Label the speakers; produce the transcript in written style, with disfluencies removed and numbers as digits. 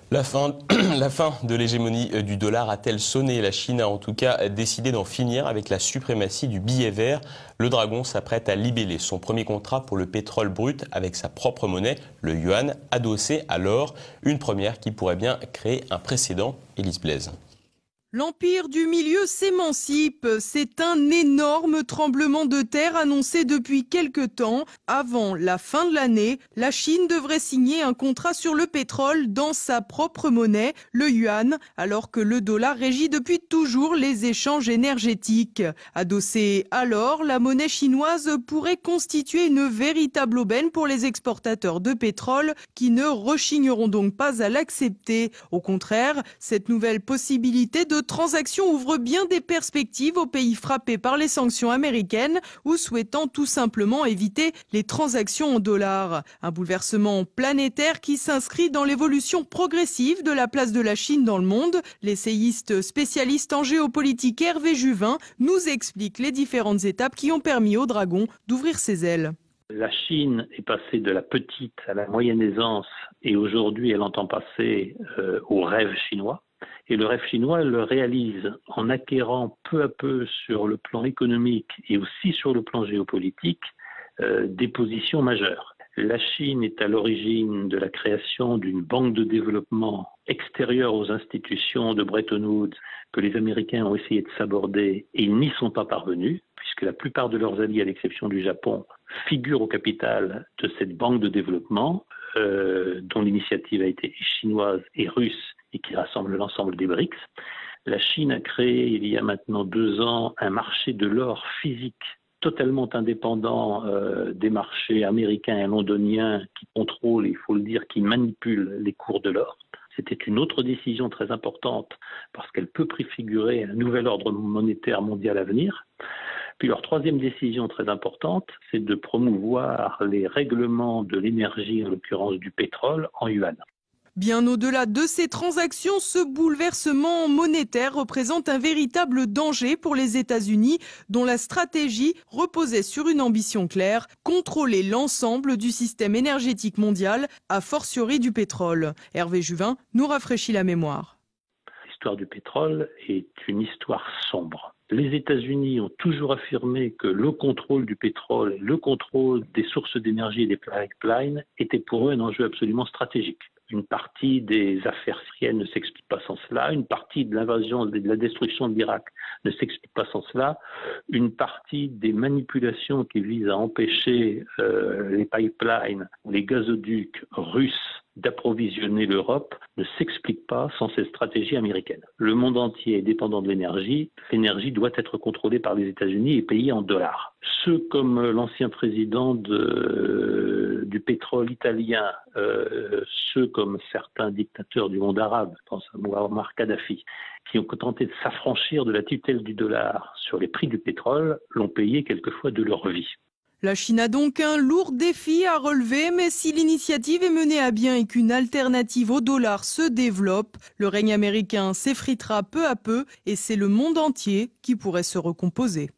Speaker 1: La fin de l'hégémonie du dollar a-t-elle sonné? La Chine a en tout cas décidé d'en finir avec la suprématie du billet vert. Le dragon s'apprête à libeller son premier contrat pour le pétrole brut avec sa propre monnaie, le yuan, adossé à l'or. Une première qui pourrait bien créer un précédent. Élise Blaise.
Speaker 2: L'Empire du Milieu s'émancipe. C'est un énorme tremblement de terre annoncé depuis quelque temps. Avant la fin de l'année, la Chine devrait signer un contrat sur le pétrole dans sa propre monnaie, le yuan, alors que le dollar régit depuis toujours les échanges énergétiques. Adossée à l'or, la monnaie chinoise pourrait constituer une véritable aubaine pour les exportateurs de pétrole qui ne rechigneront donc pas à l'accepter. Au contraire, cette nouvelle possibilité de transaction ouvre bien des perspectives aux pays frappés par les sanctions américaines ou souhaitant tout simplement éviter les transactions en dollars. Un bouleversement planétaire qui s'inscrit dans l'évolution progressive de la place de la Chine dans le monde. L'essayiste spécialiste en géopolitique Hervé Juvin nous explique les différentes étapes qui ont permis au dragon d'ouvrir ses ailes.
Speaker 3: La Chine est passée de la petite à la moyenne aisance et aujourd'hui elle entend passer au rêve chinois. Et le rêve chinois, elle le réalise en acquérant peu à peu sur le plan économique et aussi sur le plan géopolitique des positions majeures. La Chine est à l'origine de la création d'une banque de développement extérieure aux institutions de Bretton Woods que les Américains ont essayé de saborder et ils n'y sont pas parvenus, puisque la plupart de leurs alliés, à l'exception du Japon, figurent au capital de cette banque de développement dont l'initiative a été chinoise et russe et qui rassemble l'ensemble des BRICS. La Chine a créé il y a maintenant 2 ans un marché de l'or physique totalement indépendant des marchés américains et londoniens qui contrôlent, il faut le dire, qui manipulent les cours de l'or. C'était une autre décision très importante parce qu'elle peut préfigurer un nouvel ordre monétaire mondial à venir. Puis leur troisième décision très importante, c'est de promouvoir les règlements de l'énergie, en l'occurrence du pétrole, en yuan.
Speaker 2: Bien au-delà de ces transactions, ce bouleversement monétaire représente un véritable danger pour les États-Unis, dont la stratégie reposait sur une ambition claire, contrôler l'ensemble du système énergétique mondial, a fortiori du pétrole. Hervé Juvin nous rafraîchit la mémoire.
Speaker 3: L'histoire du pétrole est une histoire sombre. Les États-Unis ont toujours affirmé que le contrôle du pétrole, le contrôle des sources d'énergie et des pipelines était pour eux un enjeu absolument stratégique. Une partie des affaires syriennes ne s'explique pas sans cela, une partie de l'invasion, de la destruction de l'Irak ne s'explique pas sans cela, une partie des manipulations qui visent à empêcher les pipelines, les gazoducs russes d'approvisionner l'Europe ne s'explique pas sans cette stratégie américaine. Le monde entier est dépendant de l'énergie. L'énergie doit être contrôlée par les États-Unis et payée en dollars. Ceux comme l'ancien président du pétrole italien, ceux comme certains dictateurs du monde arabe, je pense à Muammar Kadhafi, qui ont tenté de s'affranchir de la tutelle du dollar sur les prix du pétrole, l'ont payé quelquefois de leur vie.
Speaker 2: La Chine a donc un lourd défi à relever, mais si l'initiative est menée à bien et qu'une alternative au dollar se développe, le règne américain s'effritera peu à peu et c'est le monde entier qui pourrait se recomposer.